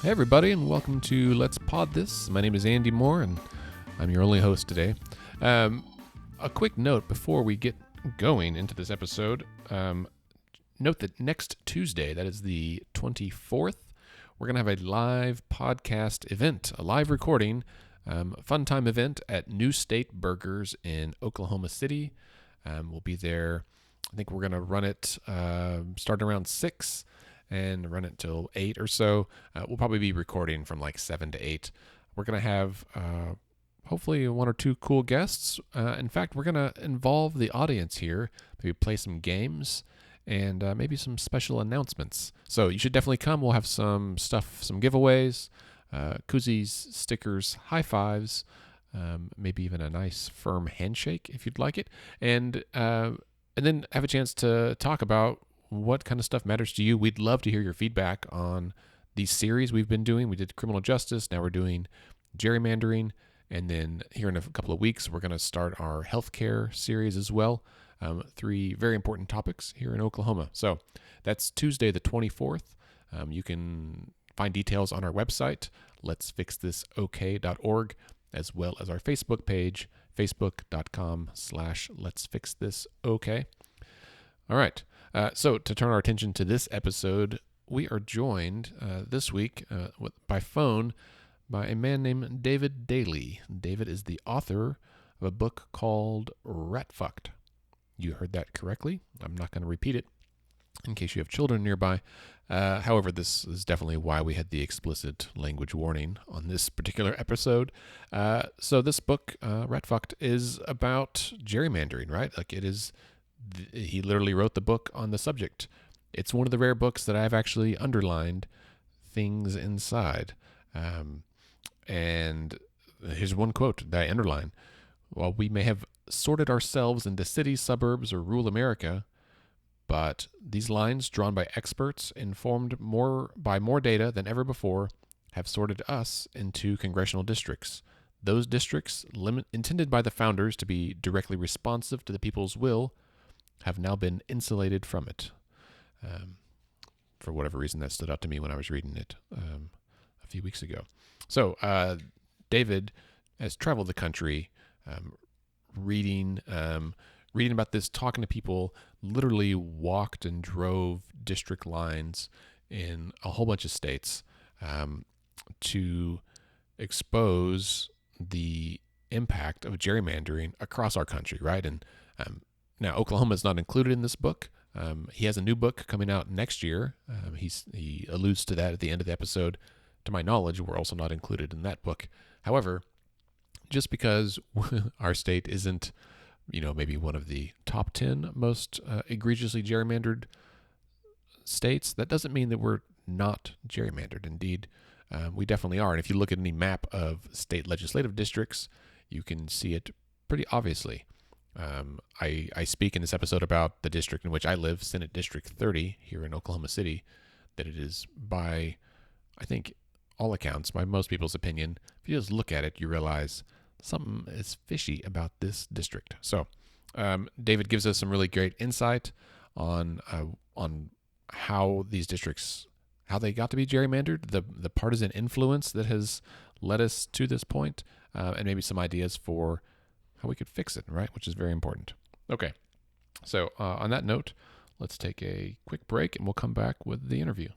Hey everybody, and welcome to Let's Pod This. My name is Andy Moore, and I'm your only host today. A quick note before we get going into this episode. Note that next Tuesday, that is the 24th, we're going to have a live podcast event, a live recording, fun time event at New State Burgers in Oklahoma City. We'll be there. I think we're going to run it starting around 6 and run it till 8 or so. We'll probably be recording from like 7 to 8. We're going to have hopefully one or two cool guests. In fact, we're going to involve the audience here, maybe play some games, and maybe some special announcements. So you should definitely come. We'll have some stuff, some giveaways, koozies, stickers, high fives, maybe even a nice firm handshake if you'd like it, and then have a chance to talk about what kind of stuff matters to you. We'd love to hear your feedback on these series we've been doing. We did criminal justice. Now we're doing gerrymandering. And then here in a couple of weeks, we're going to start our healthcare series as well. 3 very important topics here in Oklahoma. So that's Tuesday the 24th. You can find details on our website, letsfixthisok.org, as well as our Facebook page, facebook.com/letsfixthisok. All right. So to turn our attention to this episode, we are joined this week by phone by a man named David Daley. David is the author of a book called Ratf. You heard that correctly. I'm not going to repeat it in case you have children nearby. However, this is definitely why we had the explicit language warning on this particular episode. So this book, Ratf, is about gerrymandering, right? Like it is. He literally wrote the book on the subject. It's one of the rare books that I've actually underlined things inside. And here's one quote that I underline. While we may have sorted ourselves into cities, suburbs, or rural America, but these lines drawn by experts informed by more data than ever before have sorted us into congressional districts. Those districts, intended by the founders to be directly responsive to the people's will, have now been insulated from it. For whatever reason, that stood out to me when I was reading it a few weeks ago. So David has traveled the country, reading about this, talking to people, literally walked and drove district lines in a whole bunch of states to expose the impact of gerrymandering across our country, right? And now, Oklahoma is not included in this book. He has a new book coming out next year. He alludes to that at the end of the episode. To my knowledge, we're also not included in that book. However, just because our state isn't, maybe one of the top 10 most egregiously gerrymandered states, that doesn't mean that we're not gerrymandered. Indeed, we definitely are. And if you look at any map of state legislative districts, you can see it pretty obviously. I speak in this episode about the district in which I live, Senate District 30 here in Oklahoma City, that it is by, I think, all accounts, by most people's opinion, if you just look at it, you realize something is fishy about this district. So David gives us some really great insight on how these districts, how they got to be gerrymandered, the partisan influence that has led us to this point, and maybe some ideas for how we could fix it, right? Which is very important. Okay, so on that note, let's take a quick break and we'll come back with the interview.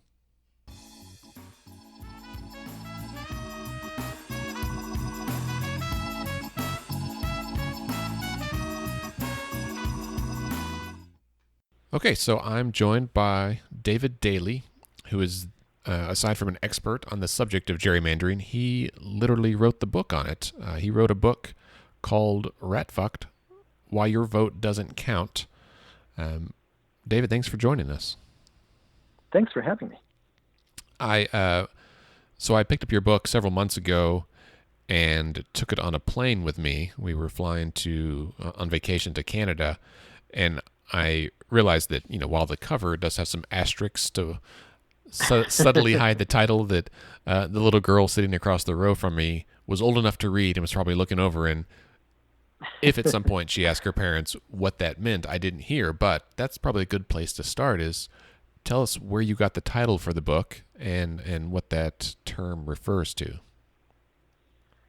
Okay, so I'm joined by David Daley, who is, aside from an expert on the subject of gerrymandering, he literally wrote the book on it. He wrote a book called Ratf, Why Your Vote Doesn't Count. David, thanks for joining us. Thanks for having me. So I picked up your book several months ago and took it on a plane with me. We were flying on vacation to Canada, and I realized that, while the cover does have some asterisks to subtly hide the title, that the little girl sitting across the row from me was old enough to read and was probably looking over, and if at some point she asked her parents what that meant, I didn't hear, but that's probably a good place to start, is tell us where you got the title for the book and what that term refers to.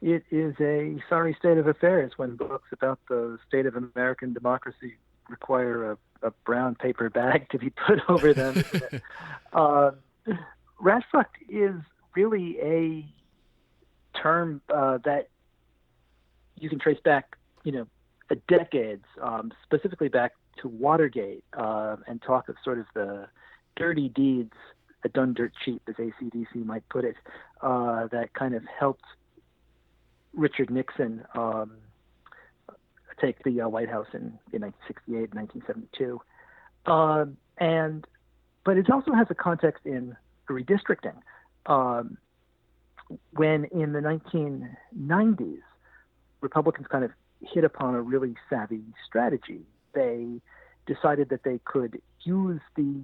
It is a sorry state of affairs when books about the state of American democracy require a brown paper bag to be put over them. Isn't it? Ratf is really a term that you can trace back, decades, specifically back to Watergate, and talk of sort of the dirty deeds, done dirt cheap, as AC/DC might put it, that kind of helped Richard Nixon take the White House in 1968, 1972. But it also has a context in redistricting. When in the 1990s, Republicans kind of hit upon a really savvy strategy. They decided that they could use the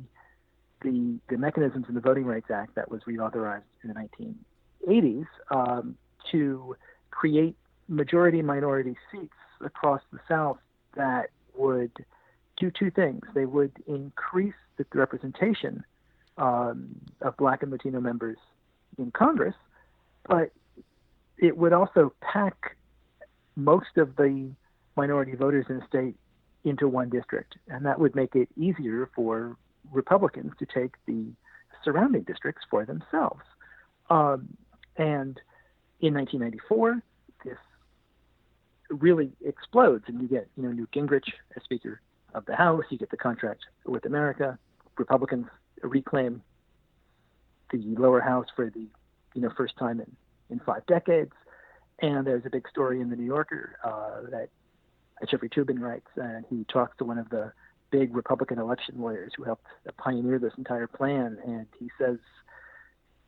mechanisms in the Voting Rights Act that was reauthorized in the 1980s to create majority-minority seats across the South that would do two things. They would increase the representation of Black and Latino members in Congress, but it would also pack most of the minority voters in the state into one district, and that would make it easier for Republicans to take the surrounding districts for themselves. And in 1994, this really explodes, and you get Newt Gingrich as Speaker of the House. You get the contract with America. Republicans reclaim the lower house for the first time in 5 decades. And there's a big story in the New Yorker that Jeffrey Toobin writes, and he talks to one of the big Republican election lawyers who helped pioneer this entire plan, and he says,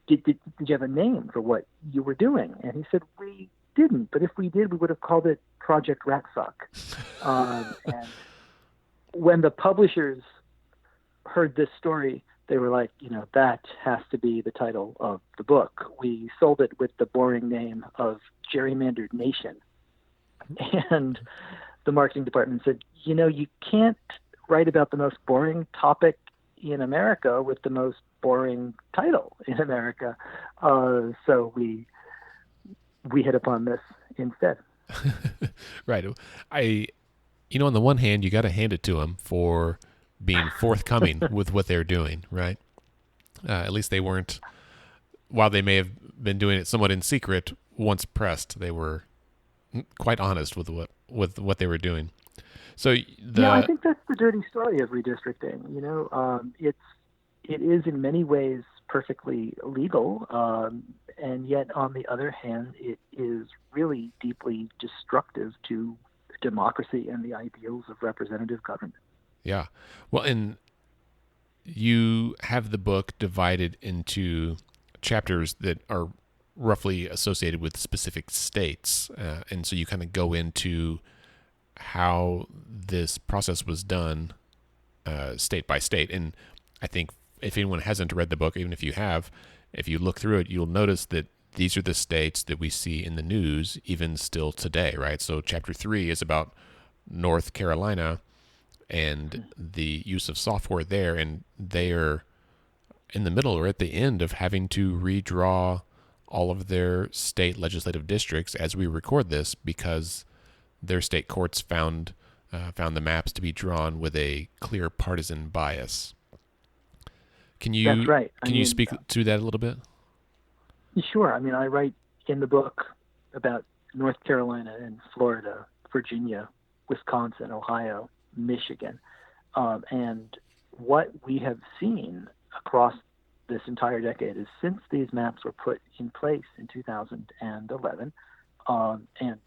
did you have a name for what you were doing? And he said, we didn't, but if we did, we would have called it Project Ratf. And when the publishers heard this story, they were like, that has to be the title of the book. We sold it with the boring name of Gerrymandered Nation. And the marketing department said, you can't write about the most boring topic in America with the most boring title in America. So we hit upon this instead. Right. On the one hand, you got to hand it to them for being forthcoming with what they're doing, right? At least they weren't, while they may have been doing it somewhat in secret, once pressed, they were quite honest with what they were doing. So I think that's the dirty story of redistricting. It is in many ways perfectly legal, and yet on the other hand, it is really deeply destructive to democracy and the ideals of representative government. Yeah. Well, and you have the book divided into chapters that are roughly associated with specific states. And so you kind of go into how this process was done state by state. And I think if anyone hasn't read the book, even if you have, if you look through it, you'll notice that these are the states that we see in the news even still today, right? So chapter 3 is about North Carolina and the use of software there, and they are in the middle or at the end of having to redraw all of their state legislative districts as we record this because their state courts found the maps to be drawn with a clear partisan bias. That's right. Can you speak to that a little bit? Sure. I write in the book about North Carolina and Florida, Virginia, Wisconsin, Ohio, Michigan. And what we have seen across this entire decade is since these maps were put in place in 2011, and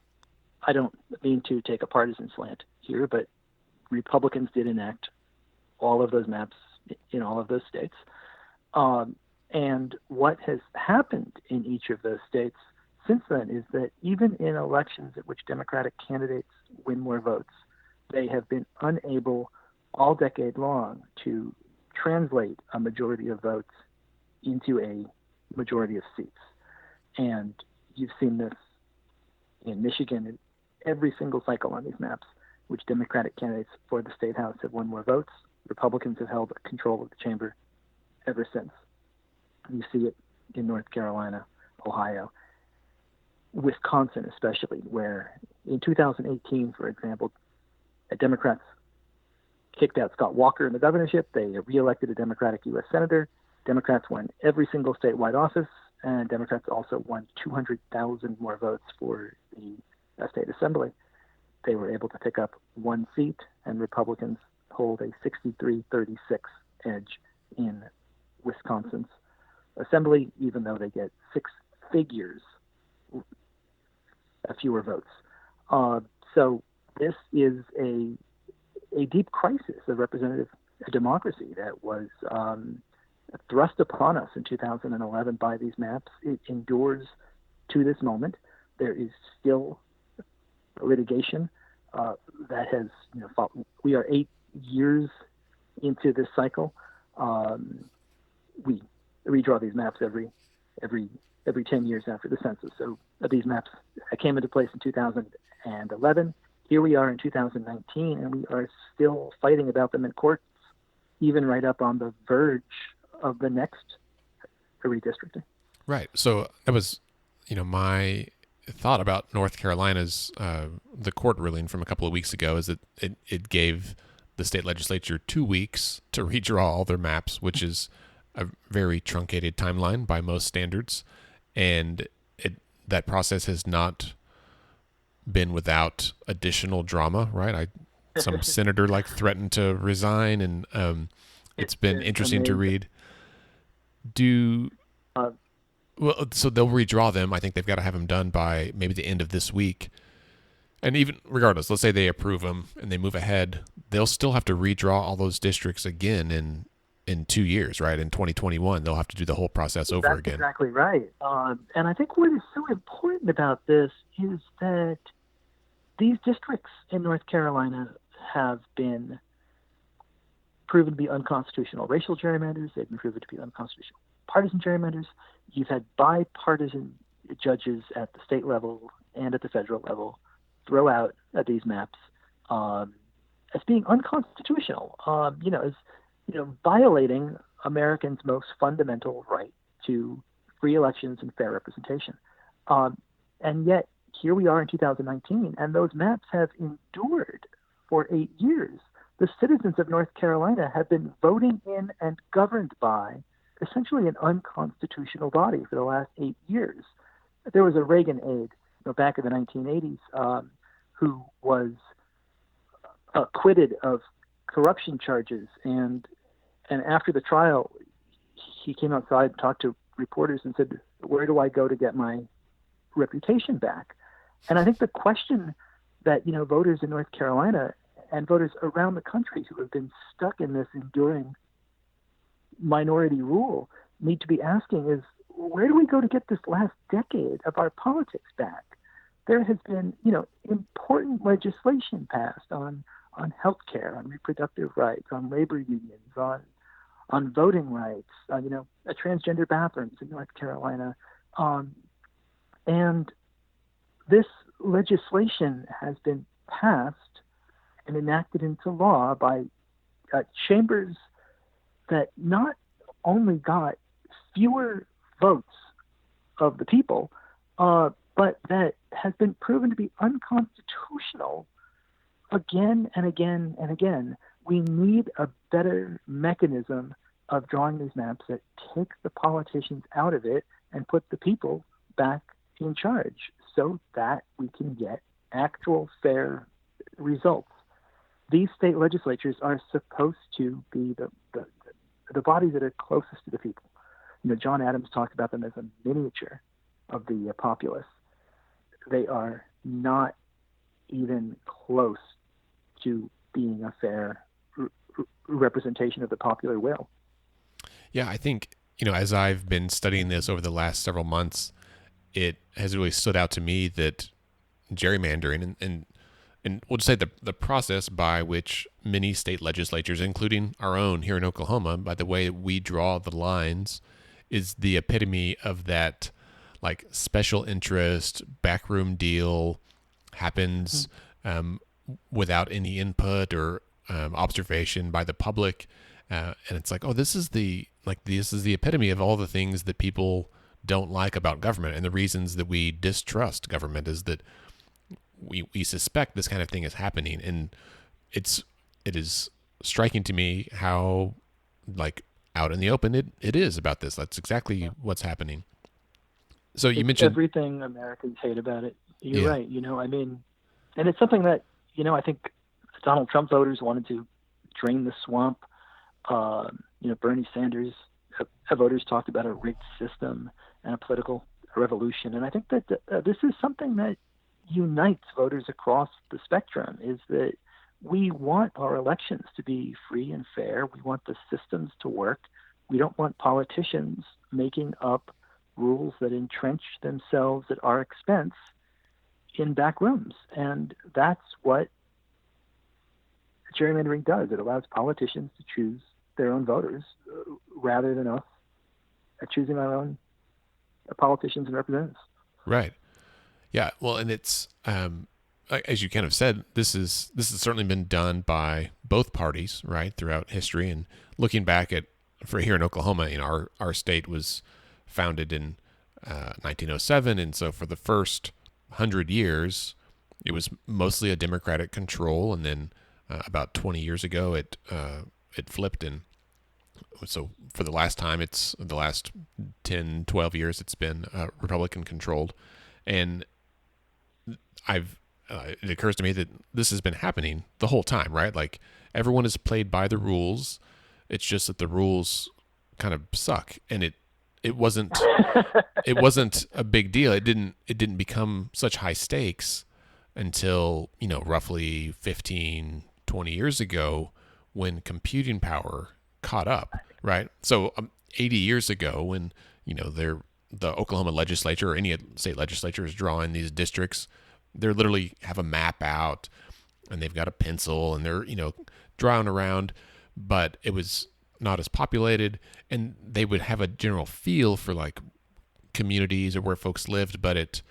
I don't mean to take a partisan slant here, but Republicans did enact all of those maps in all of those states. And what has happened in each of those states since then is that even in elections at which Democratic candidates win more votes, they have been unable all decade long to translate a majority of votes into a majority of seats. And you've seen this in Michigan in every single cycle on these maps, which Democratic candidates for the state house have won more votes. Republicans have held control of the chamber. ever since. You see it in North Carolina, Ohio, Wisconsin especially, where in 2018, for example, Democrats kicked out Scott Walker in the governorship. They reelected a Democratic U.S. senator. Democrats won every single statewide office, and Democrats also won 200,000 more votes for the state assembly. They were able to pick up one seat, and Republicans hold a 63-36 edge in Wisconsin's assembly, even though they get six figures fewer votes. So this is a deep crisis of representative democracy that was thrust upon us in 2011 by these maps. It endures to this moment. There is still litigation that has, we are 8 years into this cycle. We redraw these maps every 10 years after the census. So these maps came into place in 2011. Here we are in 2019, and we are still fighting about them in courts, even right up on the verge of the next redistricting. Right. So that was, my thought about North Carolina's the court ruling from a couple of weeks ago is that it gave the state legislature 2 weeks to redraw all their maps, which is a very truncated timeline by most standards, and that process has not been without additional drama, right? Some senator threatened to resign, and it's been interesting to read. So they'll redraw them. I think they've got to have them done by maybe the end of this week. And even regardless, let's say they approve them and they move ahead, they'll still have to redraw all those districts again in 2 years, right? In 2021, they'll have to do the whole process over That's again. Exactly right. And I think what is so important about this is that these districts in North Carolina have been proven to be unconstitutional. Racial gerrymanders, they've been proven to be unconstitutional. Partisan gerrymanders, you've had bipartisan judges at the state level and at the federal level throw out these maps as being unconstitutional, violating Americans' most fundamental right to free elections and fair representation. And yet, here we are in 2019, and those maps have endured for 8 years. The citizens of North Carolina have been voting in and governed by essentially an unconstitutional body for the last 8 years. There was a Reagan aide back in the 1980s who was acquitted of corruption charges, and after the trial, he came outside and talked to reporters and said, "Where do I go to get my reputation back?" And I think the question that voters in North Carolina and voters around the country who have been stuck in this enduring minority rule need to be asking is, where do we go to get this last decade of our politics back? There has been, important legislation passed on health care, on reproductive rights, on labor unions, on voting rights, transgender bathrooms in North Carolina. And this legislation has been passed and enacted into law by chambers that not only got fewer votes of the people, but that has been proven to be unconstitutional again and again and again. We need a better mechanism of drawing these maps that take the politicians out of it and put the people back in charge so that we can get actual fair results. These state legislatures are supposed to be the bodies that are closest to the people. John Adams talked about them as a miniature of the populace. They are not even close to being a fair representation of the popular will. Yeah, I think, as I've been studying this over the last several months, it has really stood out to me that gerrymandering and we'll just say the process by which many state legislatures, including our own here in Oklahoma, by the way we draw the lines, is the epitome of that special interest backroom deal happens without any input or observation by the public. And it's this is the like this is the epitome of all the things that people don't like about government, and the reasons that we distrust government is that we suspect this kind of thing is happening, and it is striking to me how like out in the open it is about this. That's exactly what's happening. So you It's mentioned, everything Americans hate about it. You're yeah, right. I mean, and it's something that, I think Donald Trump voters wanted to drain the swamp. Bernie Sanders voters talked about a rigged system and a political revolution. And I think that this is something that unites voters across the spectrum, is that we want our elections to be free and fair. We want the systems to work. We don't want politicians making up rules that entrench themselves at our expense in back rooms. And that's what gerrymandering does. It allows politicians to choose their own voters rather than us choosing our own politicians and representatives. right. Yeah, well, and it's as you kind of said, this has certainly been done by both parties, right, throughout history. And looking back at for here in Oklahoma, our state was founded in 1907, and so for the first 100 years, it was mostly a Democratic control, and then about 20 years ago, it flipped, and so for the last time, it's the last 10, 12 years, it's been Republican controlled, and it occurs to me that this has been happening the whole time, right? Like everyone has played by the rules. It's just that the rules kind of suck, and it wasn't it wasn't a big deal. It didn't become such high stakes until roughly 15, 20 years ago when computing power caught up, right? So 80 years ago when the Oklahoma legislature or any state legislature is drawing these districts, they literally have a map out and they've got a pencil and they're drawing around, but it was not as populated, and they would have a general feel for like communities or where folks lived, but it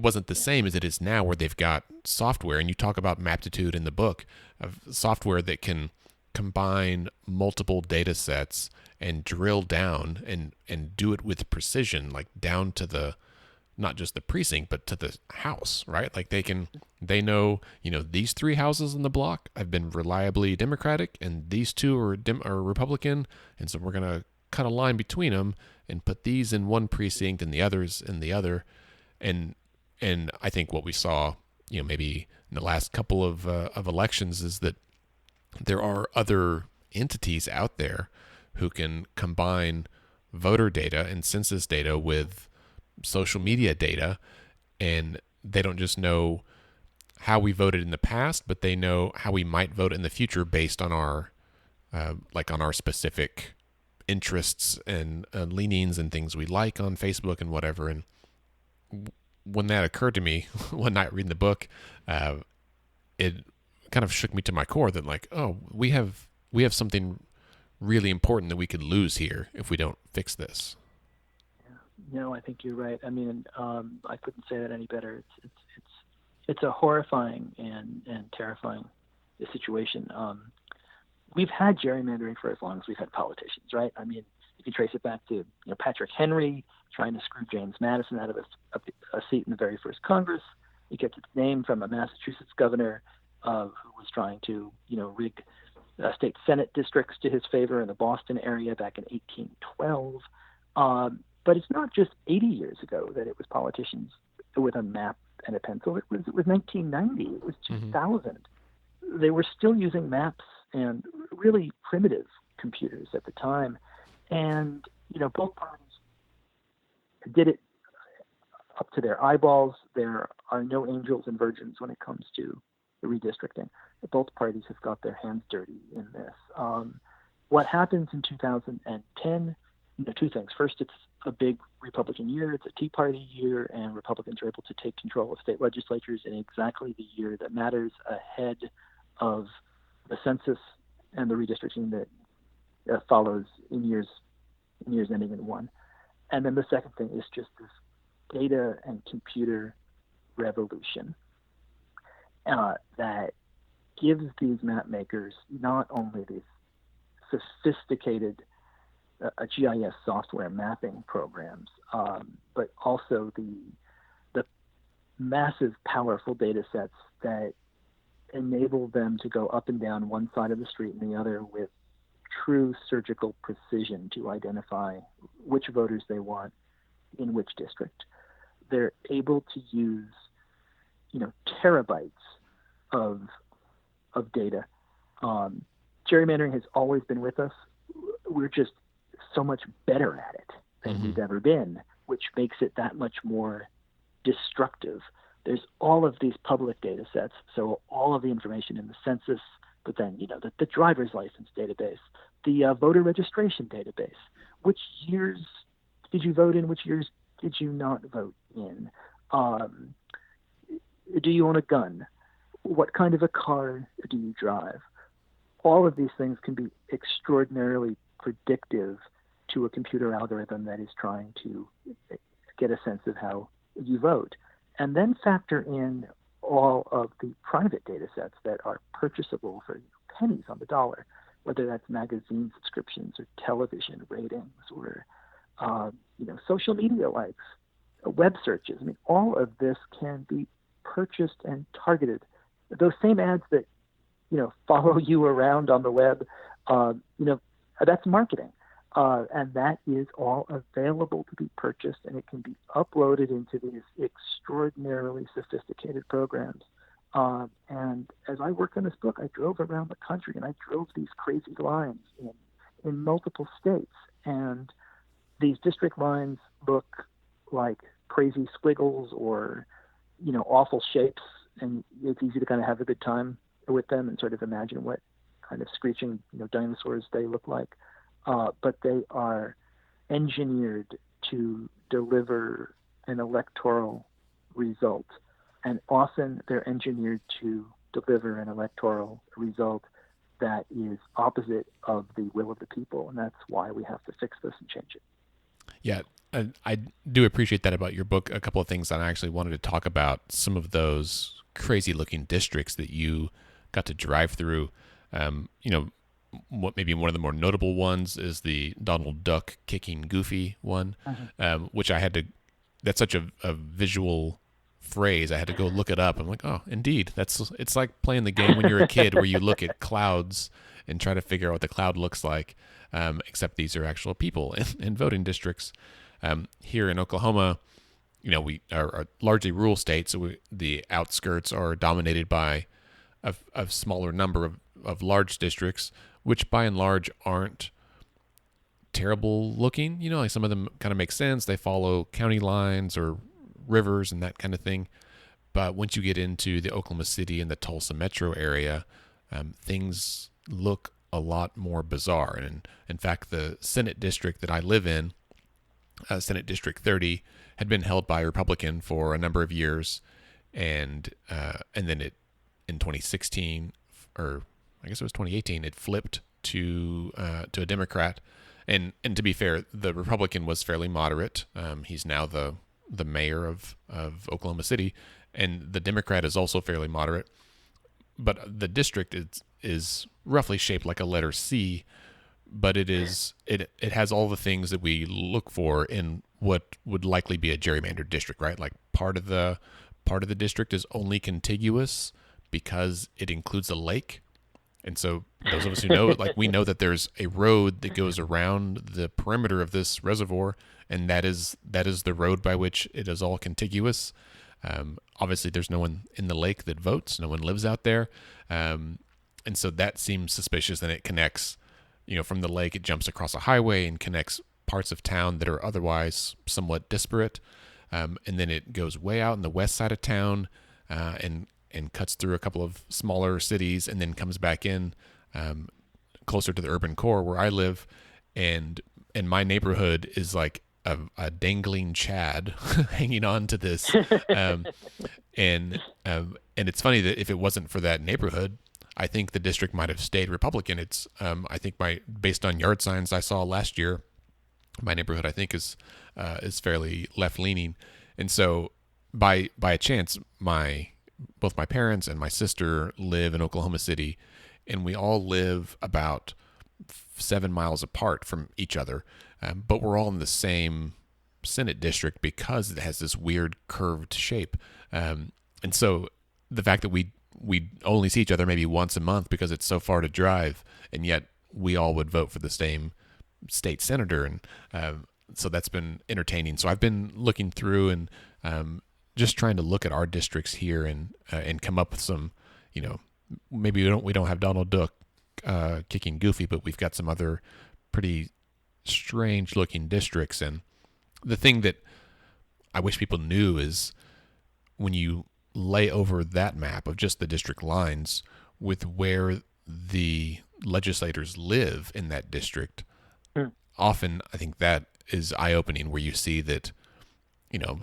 wasn't the same as it is now, where they've got software, and you talk about Maptitude in the book, of software that can combine multiple data sets and drill down and do it with precision, like down to the not just the precinct, but to the house, right? Like they know, these three houses in the block have been reliably Democratic, and these two are Republican, and so we're gonna cut a line between them and put these in one precinct and the others in the other, and I think what we saw, maybe in the last couple of elections, is that there are other entities out there who can combine voter data and census data with social media data, and they don't just know how we voted in the past, but they know how we might vote in the future based on our on our specific interests and leanings and things we like on Facebook and whatever. And when that occurred to me one night reading the book, it kind of shook me to my core that like, oh, we have something really important that we could lose here if we don't fix this. I think you're right. I mean, I couldn't say that any better. It's a horrifying and terrifying situation. We've had gerrymandering for as long as we've had politicians, right? I mean, you can trace it back to Patrick Henry trying to screw James Madison out of a seat in the very first Congress. It gets its name from a Massachusetts governor who was trying to rig state Senate districts to his favor in the Boston area back in 1812. But it's not just 80 years ago that it was politicians with a map and a pencil. It was 1990. It was 2000. They were still using maps and really primitive computers at the time. And, both parties did it up to their eyeballs. There are no angels and virgins when it comes to the redistricting. Both parties have got their hands dirty in this. What happens in 2010? Two things. First, it's a big Republican year. It's a Tea Party year, and Republicans are able to take control of state legislatures in exactly the year that matters, ahead of the census and the redistricting that follows in years ending in one. And then the second thing is just this data and computer revolution that gives these map makers not only these sophisticated GIS software mapping programs, but also the massive, powerful data sets that enable them to go up and down one side of the street and the other with true surgical precision to identify which voters they want in which district. They're able to use, terabytes of data. Gerrymandering has always been with us. We're just so much better at it than we've ever been, which makes it that much more destructive. There's all of these public data sets, so all of the information in the census, but then, the driver's license database, the voter registration database. Which years did you vote in? Which years did you not vote in? Do you own a gun? What kind of a car do you drive? All of these things can be extraordinarily predictive to a computer algorithm that is trying to get a sense of how you vote. And then factor in all of the private data sets that are purchasable for pennies on the dollar, whether that's magazine subscriptions or television ratings or social media likes, web searches. I mean, all of this can be purchased and targeted. Those same ads that follow you around on the web, that's marketing. And that is all available to be purchased, and it can be uploaded into these extraordinarily sophisticated programs. And as I worked on this book, I drove around the country, and I drove these crazy lines in multiple states. And these district lines look like crazy squiggles or, awful shapes, and it's easy to kind of have a good time with them and sort of imagine what kind of screeching, dinosaurs they look like. But they are engineered to deliver an electoral result. And often they're engineered to deliver an electoral result that is opposite of the will of the people. And that's why we have to fix this and change it. Yeah, I do appreciate that about your book. A couple of things that I actually wanted to talk about, some of those crazy looking districts that you got to drive through. What maybe one of the more notable ones is the Donald Duck kicking Goofy one, which I had to. That's such a visual phrase. I had to go look it up. I'm like, oh, indeed, it's like playing the game when you're a kid where you look at clouds and try to figure out what the cloud looks like. Except these are actual people in voting districts. Here in Oklahoma, we are a largely rural state, so the outskirts are dominated by a smaller number of large districts, which by and large aren't terrible looking. Like some of them kind of make sense. They follow county lines or rivers and that kind of thing. But once you get into the Oklahoma City and the Tulsa metro area, things look a lot more bizarre. And in fact, the Senate district that I live in, Senate District 30, had been held by a Republican for a number of years. And then in 2016, or I guess it was 2018, it flipped to a Democrat. And to be fair, the Republican was fairly moderate. He's now the mayor of Oklahoma City, and the Democrat is also fairly moderate. But the district is roughly shaped like a letter C, but it has all the things that we look for in what would likely be a gerrymandered district, right? Like part of the district is only contiguous because it includes a lake. And so those of us who know, like we know that there's a road that goes around the perimeter of this reservoir, and that is the road by which it is all contiguous. Obviously, there's no one in the lake that votes. No one lives out there. And so that seems suspicious. And it connects, from the lake, it jumps across a highway and connects parts of town that are otherwise somewhat disparate. And then it goes way out in the west side of town and cuts through a couple of smaller cities and then comes back in closer to the urban core where I live. And my neighborhood is like a dangling Chad hanging on to this. And it's funny that if it wasn't for that neighborhood, I think the district might have stayed Republican. It's I think based on yard signs I saw last year, my neighborhood I think is fairly left leaning. And so by a chance, both my parents and my sister live in Oklahoma City, and we all live about 7 miles apart from each other, but we're all in the same Senate district because it has this weird curved shape. And so the fact that we only see each other maybe once a month because it's so far to drive, and yet we all would vote for the same state senator, and so that's been entertaining. So I've been looking through and just trying to look at our districts here and come up with some, maybe we don't have Donald Duck kicking Goofy, but we've got some other pretty strange looking districts. And the thing that I wish people knew is when you lay over that map of just the district lines with where the legislators live in that district, often I think that is eye-opening, where you see that,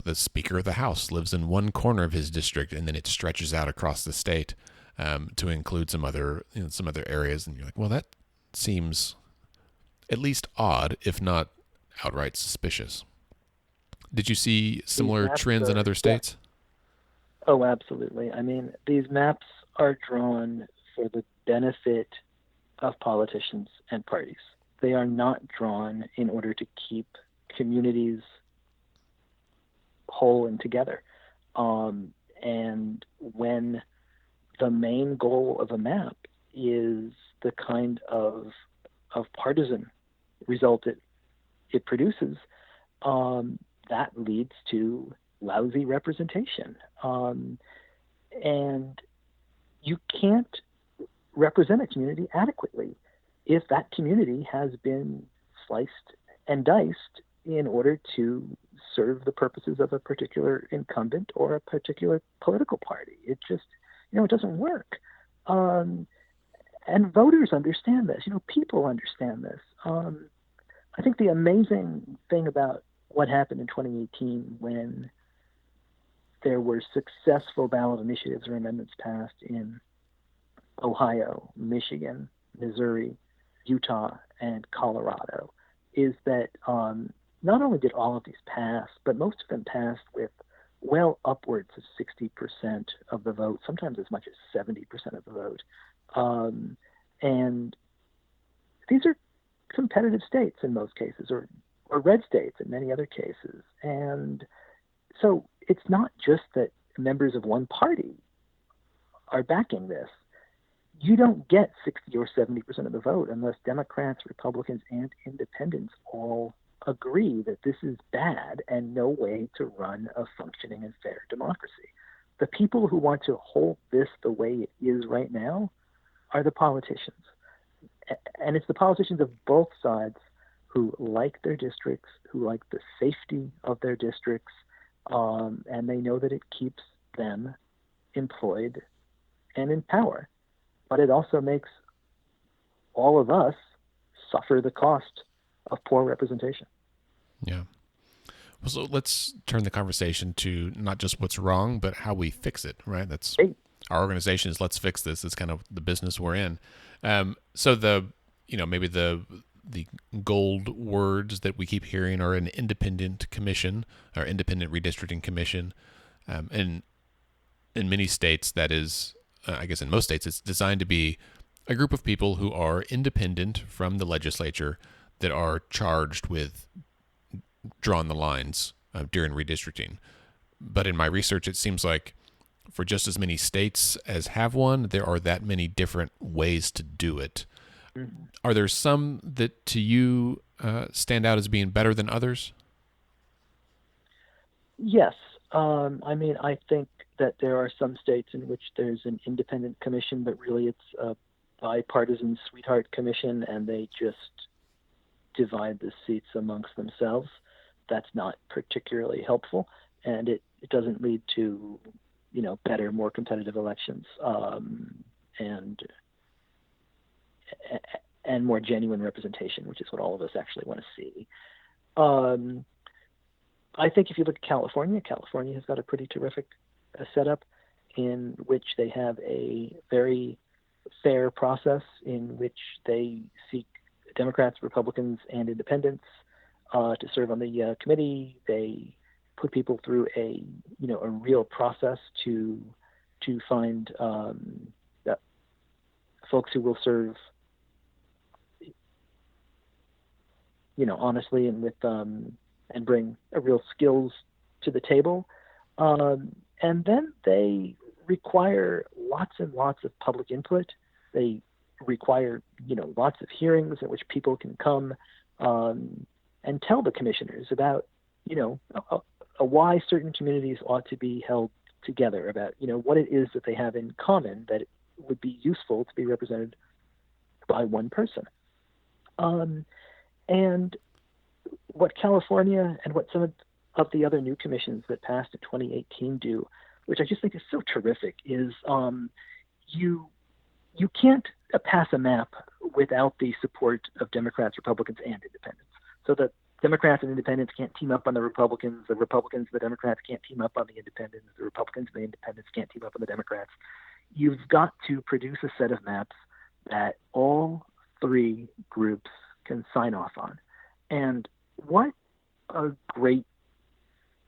the Speaker of the House lives in one corner of his district, and then it stretches out across the state to include some other areas, and you're like, well, that seems at least odd, if not outright suspicious. Did you see similar trends in other states? Yeah. Oh, absolutely. I mean, these maps are drawn for the benefit of politicians and parties. They are not drawn in order to keep communities whole and together. And when the main goal of a map is the kind of partisan result it produces, that leads to lousy representation. And you can't represent a community adequately if that community has been sliced and diced in order to serve the purposes of a particular incumbent or a particular political party. It just, it doesn't work. And voters understand this. People understand this. I think the amazing thing about what happened in 2018 when there were successful ballot initiatives or amendments passed in Ohio, Michigan, Missouri, Utah, and Colorado is that not only did all of these pass, but most of them passed with well upwards of 60% of the vote, sometimes as much as 70% of the vote. And these are competitive states in most cases, or red states in many other cases. And so it's not just that members of one party are backing this. You don't get 60 or 70% of the vote unless Democrats, Republicans, and independents all agree that this is bad and no way to run a functioning and fair democracy. The people who want to hold this the way it is right now are the politicians. And it's the politicians of both sides who like their districts, who like the safety of their districts, and they know that it keeps them employed and in power. But it also makes all of us suffer the cost of poor representation. Yeah. Well, so let's turn the conversation to not just what's wrong, but how we fix it, right? That's our organization is Let's Fix This. It's kind of the business we're in. So maybe the gold words that we keep hearing are an independent commission or independent redistricting commission. And in many states, that is, I guess in most states, it's designed to be a group of people who are independent from the legislature that are charged with drawing the lines during redistricting. But in my research, it seems like for just as many states as have one, there are that many different ways to do it. Mm-hmm. Are there some that to you stand out as being better than others? Yes. I think that there are some states in which there's an independent commission, but really it's a bipartisan sweetheart commission, and they just divide the seats amongst themselves. That's not particularly helpful, and it doesn't lead to, better, more competitive elections, and more genuine representation, which is what all of us actually want to see. I think if you look at California has got a pretty terrific setup in which they have a very fair process in which they seek Democrats, Republicans, and independents to serve on the committee. They put people through a real process to find folks who will serve honestly and with and bring a real skills to the table. And then they require lots and lots of public input. They require, lots of hearings at which people can come and tell the commissioners about, why certain communities ought to be held together, about, what it is that they have in common that it would be useful to be represented by one person. And what California and what some of the other new commissions that passed in 2018 do, which I just think is so terrific, is you can't pass a map without the support of Democrats, Republicans, and independents. So the Democrats and independents can't team up on the Republicans and the Democrats can't team up on the independents, the Republicans and the independents can't team up on the Democrats. You've got to produce a set of maps that all three groups can sign off on. And what a great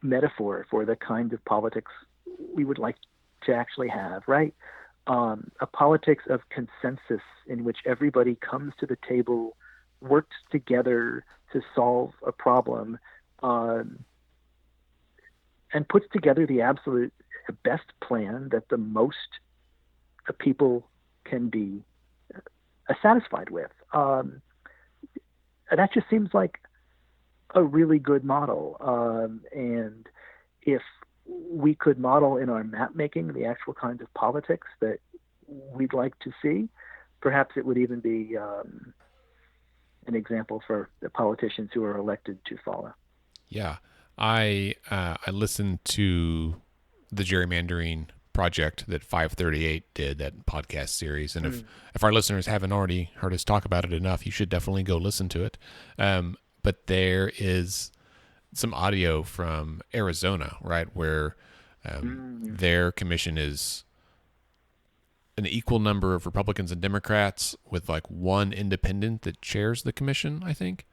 metaphor for the kind of politics we would like to actually have, right? A politics of consensus in which everybody comes to the table, works together to solve a problem, and puts together the absolute best plan that the most people can be satisfied with. That just seems like a really good model. And if we could model in our map making the actual kinds of politics that we'd like to see, perhaps it would even be an example for the politicians who are elected to follow. Yeah, I listened to the Gerrymandering project that 538 did, that podcast series, and if our listeners haven't already heard us talk about it enough, you should definitely go listen to it. But there is some audio from Arizona, right, where their commission is an equal number of Republicans and Democrats with like one independent that chairs the commission, I think.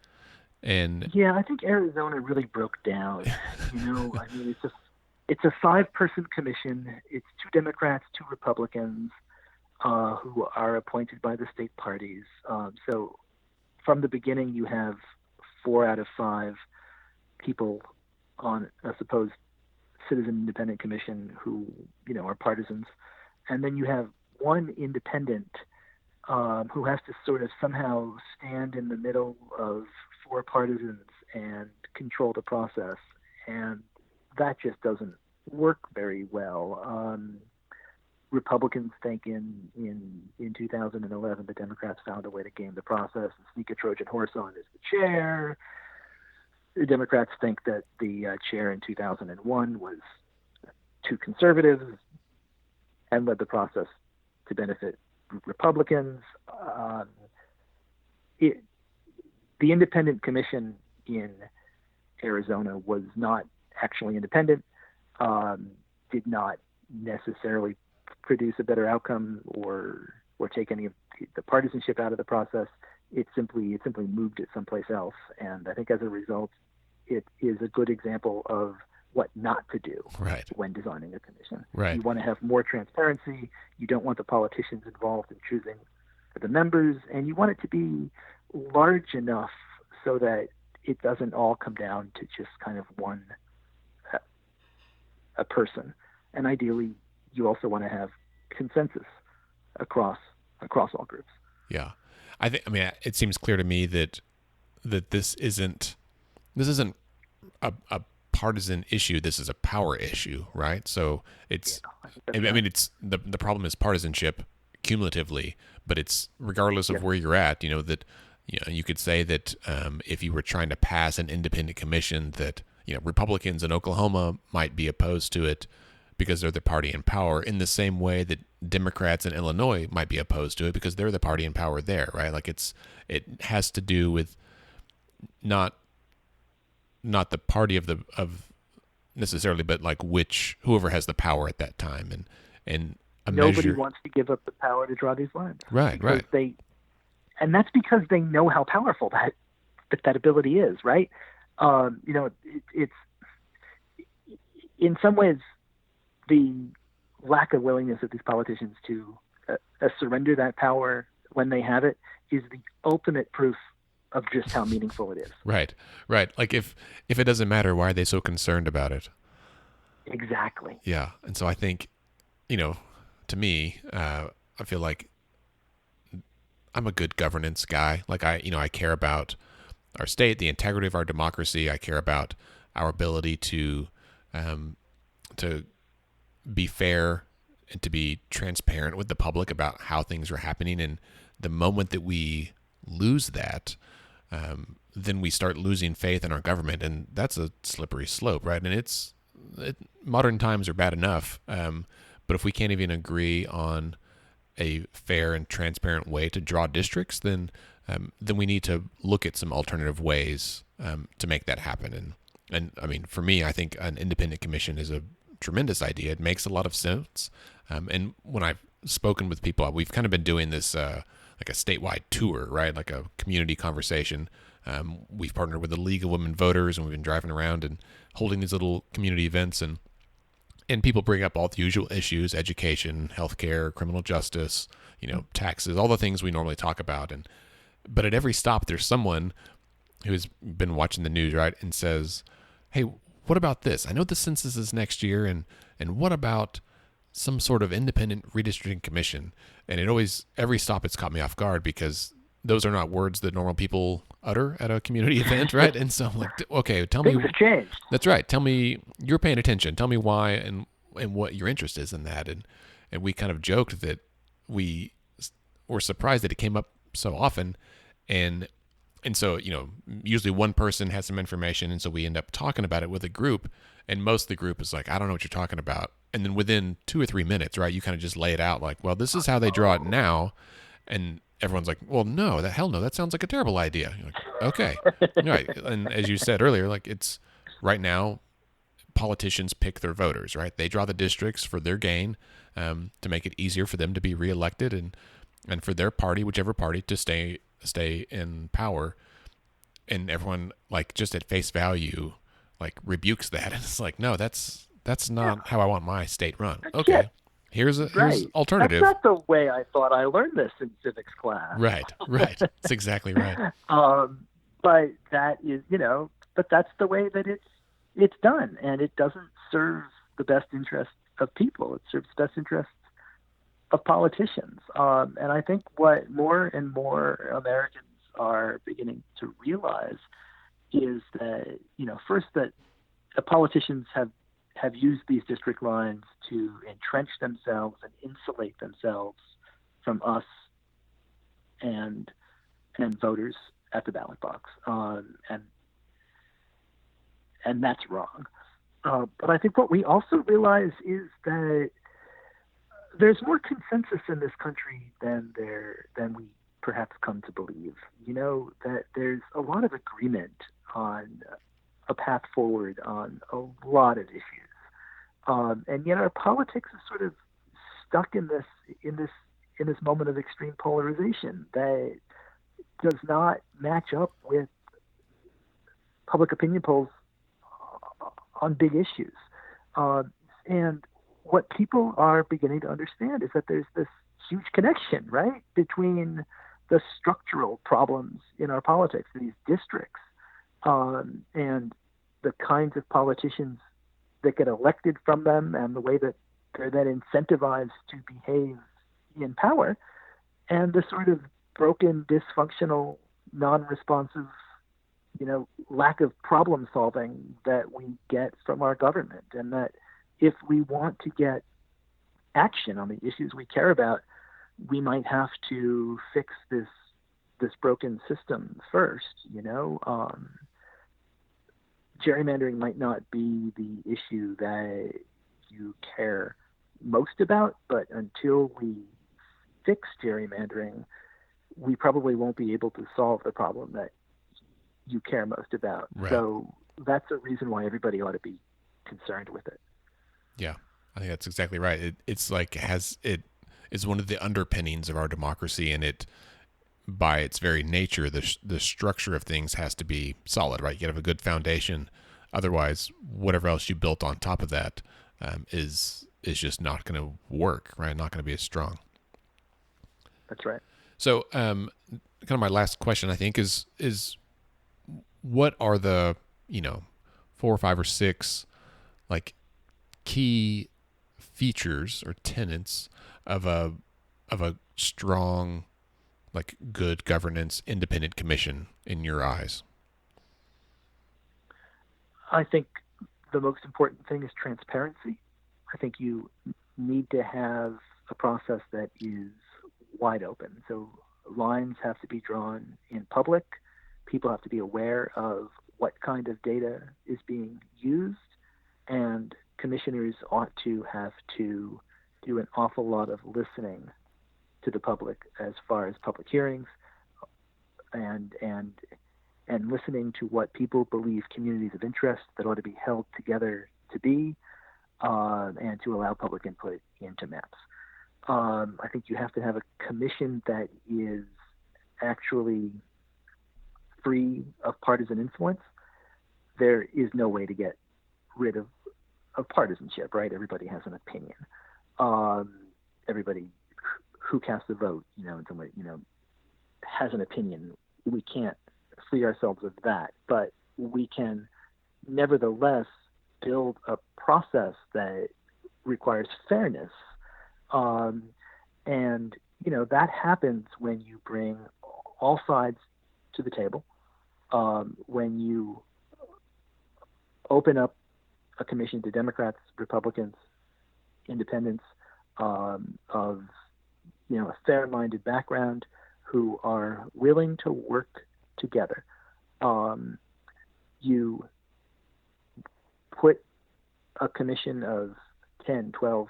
And yeah, I think Arizona really broke down. I mean, it's a 5-person commission. It's 2 Democrats, 2 Republicans who are appointed by the state parties. So from the beginning, you have 4 out of 5 people on a supposed citizen independent commission who, are partisans. And then you have 1 independent who has to sort of somehow stand in the middle of 4 partisans and control the process. And that just doesn't work very well. Republicans think in 2011 the Democrats found a way to game the process and sneak a Trojan horse on as the chair. The Democrats think that the chair in 2001 was too conservative and led the process to benefit Republicans. The independent commission in Arizona was not actually independent, did not necessarily produce a better outcome or take any of the partisanship out of the process. It simply moved it someplace else. And I think as a result, it is a good example of what not to do when designing a commission. Right. You want to have more transparency. You don't want the politicians involved in choosing the members, and you want it to be large enough so that it doesn't all come down to just kind of one a person. And ideally, you also want to have consensus across all groups. Yeah, I mean, it seems clear to me that this isn't a partisan issue. This is a power issue, right? So it's, I mean, it's the problem is partisanship cumulatively, but it's regardless of where you're at. That you could say that if you were trying to pass an independent commission, that Republicans in Oklahoma might be opposed to it because they're the party in power, in the same way that Democrats in Illinois might be opposed to it because they're the party in power there, right? Like it has to do with not the party of necessarily, but like whoever has the power at that time, and nobody wants to give up the power to draw these lines, right? And that's because they know how powerful that ability is, right? It's in some ways the lack of willingness of these politicians to surrender that power when they have it is the ultimate proof of just how meaningful it is. Right. Right. Like if it doesn't matter, why are they so concerned about it? Exactly. Yeah. And so I think, to me, I feel like I'm a good governance guy. Like I care about our state, the integrity of our democracy. I care about our ability um, to be fair and to be transparent with the public about how things are happening. And the moment that we lose that, then we start losing faith in our government, and that's a slippery slope, right? And modern times are bad enough, but if we can't even agree on a fair and transparent way to draw districts, then we need to look at some alternative ways to make that happen. And I mean, for me, I think an independent commission is a tremendous idea. It makes a lot of sense. And when I've spoken with people, we've kind of been doing this like a statewide tour, right? Like a community conversation. We've partnered with the League of Women Voters, and we've been driving around and holding these little community events, and people bring up all the usual issues: education, healthcare, criminal justice, taxes, all the things we normally talk about. But at every stop, there's someone who's been watching the news, right, and says, "Hey, what about this? I know the census is next year, and what about some sort of independent redistricting commission?" And every stop, it's caught me off guard, because those are not words that normal people utter at a community event, right? And so I'm like, okay, tell me. Things have changed. That's right. Tell me you're paying attention. Tell me why and what your interest is in that. And we kind of joked that we were surprised that it came up so often. And so, usually one person has some information, and so we end up talking about it with a group, and most of the group is like, I don't know what you're talking about. And then within 2 or 3 minutes, right, you kind of just lay it out like, well, this is how they draw it now. And everyone's like, well, no, hell no, that sounds like a terrible idea. You're like, okay. Right. And as you said earlier, like, it's right now, politicians pick their voters, right? They draw the districts for their gain, to make it easier for them to be reelected, and for their party, whichever party, to stay in power. And everyone, like, just at face value, like, rebukes that. And it's like, no, that's not how I want my state run. Okay. Yeah. Here's Right. alternative. That's not the way I thought I learned this in civics class. Right. That's exactly right. But that is, but that's the way that it's done, and it doesn't serve the best interests of people. It serves the best interests of politicians. And I think what more and more Americans are beginning to realize is that, first, that the politicians have used these district lines to entrench themselves and insulate themselves from us and voters at the ballot box. And that's wrong. But I think what we also realize is that there's more consensus in this country than we perhaps come to believe. That there's a lot of agreement on a path forward on a lot of issues. And yet our politics is sort of stuck in this moment of extreme polarization that does not match up with public opinion polls on big issues. And what people are beginning to understand is that there's this huge connection, right, between the structural problems in our politics, these districts, and the kinds of politicians that get elected from them, and the way that they're then incentivized to behave in power, and the sort of broken, dysfunctional, non-responsive, lack of problem solving that we get from our government. And that if we want to get action on the issues we care about, we might have to fix this broken system first. Gerrymandering might not be the issue that you care most about, but until we fix gerrymandering, we probably won't be able to solve the problem that you care most about. Right. So that's a reason why everybody ought to be concerned with it. Yeah, I think that's exactly right. It's like it is one of the underpinnings of our democracy, and it, by its very nature, the structure of things has to be solid, right? You got to have a good foundation. Otherwise, whatever else you built on top of that is just not going to work, right? Not going to be as strong. That's right. So kind of my last question, I think, is what are the, 4 or 5 or 6 like key features or tenets of a strong, like, good governance independent commission in your eyes? I think the most important thing is transparency. I think you need to have a process that is wide open. So lines have to be drawn in public. People have to be aware of what kind of data is being used, and commissioners ought to have to do an awful lot of listening to the public as far as public hearings and listening to what people believe communities of interest that ought to be held together to be, and to allow public input into maps. I think you have to have a commission that is actually free of partisan influence. There is no way to get rid of partisanship, right? Everybody has an opinion. Everybody who casts a vote, in some way, has an opinion. We can't free ourselves of that, but we can nevertheless build a process that requires fairness. And, that happens when you bring all sides to the table, when you open up a commission to Democrats, Republicans, independents, of, a fair-minded background who are willing to work together. You put a commission of 10, 12,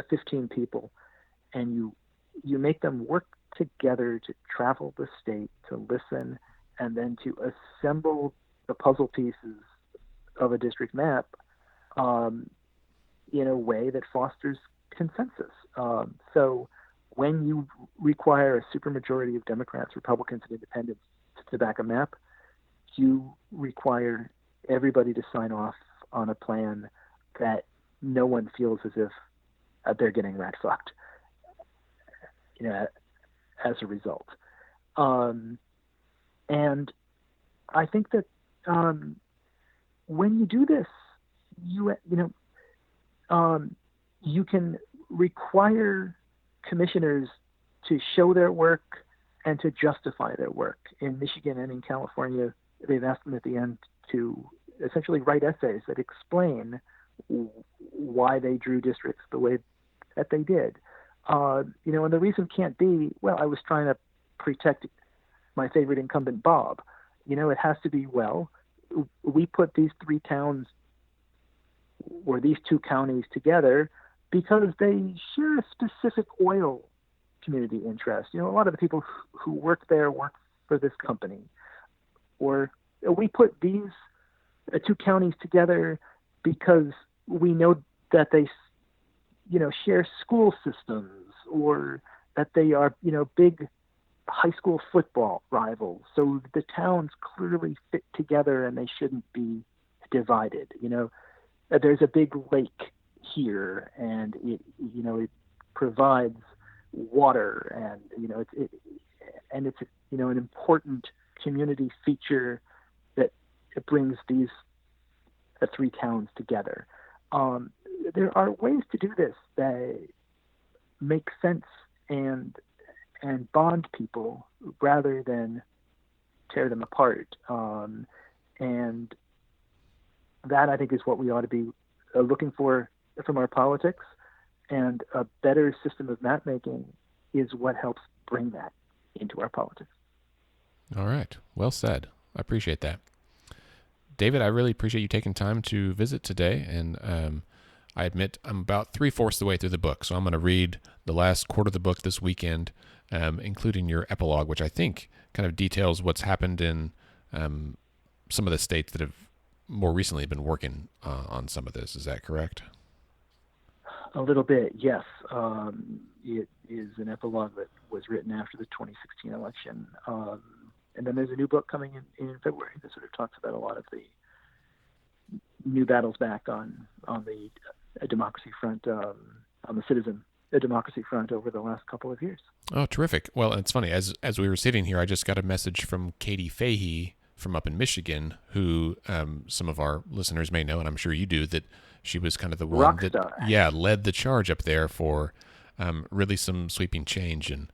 15 people, and you make them work together to travel the state, to listen, and then to assemble the puzzle pieces of a district map in a way that fosters consensus. So when you require a supermajority of Democrats, Republicans, and independents to back a map, you require everybody to sign off on a plan that no one feels as if they're getting rat fucked, as a result. And I think that when you do this, you can require commissioners to show their work and to justify their work. In Michigan and in California, they've asked them at the end to essentially write essays that explain why they drew districts the way that they did. And the reason can't be, well, I was trying to protect my favorite incumbent, Bob. It has to be, well, we put these 3 towns or these 2 counties together because they share a specific oil community interest. A lot of the people who work there work for this company. Or we put these 2 counties together because we know that they, share school systems, or that they are, big high school football rivals. So the towns clearly fit together and they shouldn't be divided. There's a big lake here, and it provides water, and it's an important community feature that it brings these 3 towns together. There are ways to do this that make sense and bond people rather than tear them apart. And that, I think, is what we ought to be looking for from our politics. And a better system of map making is what helps bring that into our politics. All right. Well said. I appreciate that. David, I really appreciate you taking time to visit today. And I admit I'm about 3/4 the way through the book. So I'm going to read the last quarter of the book this weekend, including your epilogue, which I think kind of details what's happened in some of the states that have more recently been working on some of this. Is that correct? A little bit, yes. It is an epilogue that was written after the 2016 election. And then there's a new book coming in February that sort of talks about a lot of the new battles back on the democracy front, on the citizen a democracy front over the last couple of years. Oh, terrific. Well, it's funny. As we were sitting here, I just got a message from Katie Fahey from up in Michigan, who some of our listeners may know, and I'm sure you do, that she was kind of the one that led the charge up there for really some sweeping change. And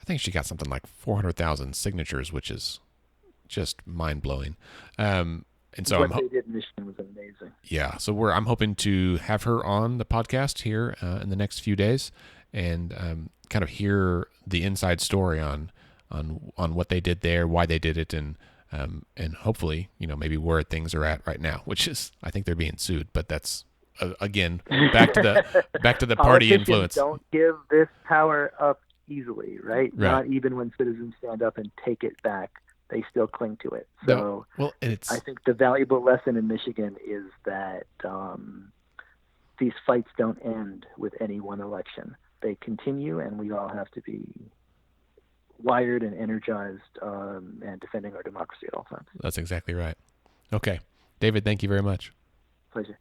I think she got something like 400,000 signatures, which is just mind-blowing. And so what they did in Michigan was amazing. Yeah, so I'm hoping to have her on the podcast here in the next few days, and kind of hear the inside story on what they did there, why they did it, and hopefully, maybe where things are at right now. Which is, I think they're being sued, but that's again back to the party influence. Don't give this power up easily, right? Not even when citizens stand up and take it back. They still cling to it. So I think the valuable lesson in Michigan is that these fights don't end with any one election. They continue, and we all have to be wired and energized and defending our democracy at all times. That's exactly right. Okay. David, thank you very much. Pleasure.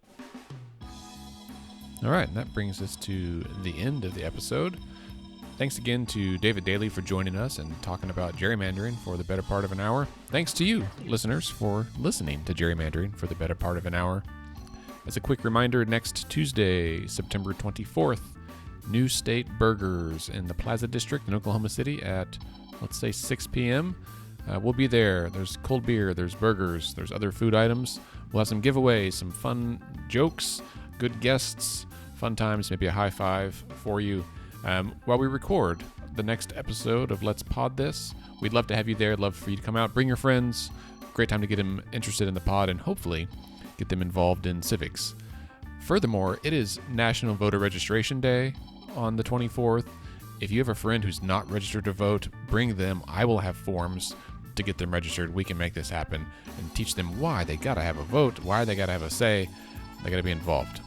All right. And that brings us to the end of the episode. Thanks again to David Daley for joining us and talking about gerrymandering for the better part of an hour. Thanks to you, listeners, for listening to Gerrymandering for the better part of an hour. As a quick reminder, next Tuesday, September 24th, New State Burgers in the Plaza District in Oklahoma City at, let's say, 6 p.m. We'll be there. There's cold beer, there's burgers, there's other food items. We'll have some giveaways, some fun jokes, good guests, fun times, maybe a high five for you. While we record the next episode of Let's Pod This, we'd love to have you there. Love for you to come out, bring your friends. Great time to get them interested in the pod and hopefully get them involved in civics. Furthermore, it is National Voter Registration Day on the 24th. If you have a friend who's not registered to vote, bring them. I will have forms to get them registered. We can make this happen and teach them why they got to have a vote, why they got to have a say. They got to be involved.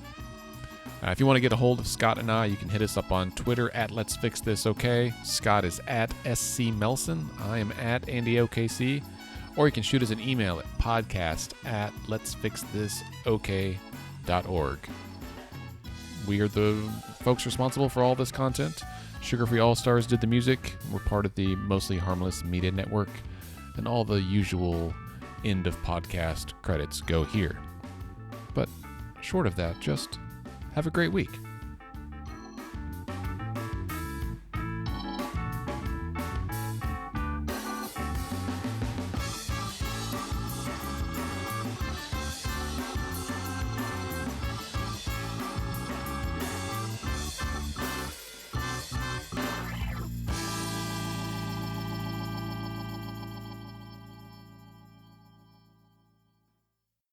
If you want to get a hold of Scott and I, you can hit us up on Twitter at Let's Fix This OK. Scott is at SC Melson. I am at Andy OKC. Or you can shoot us an email at podcast@letsfixthisok.org. We are the folks responsible for all this content. Sugar Free All-Stars did the music. We're part of the Mostly Harmless Media Network. And all the usual end of podcast credits go here. But short of that, just have a great week.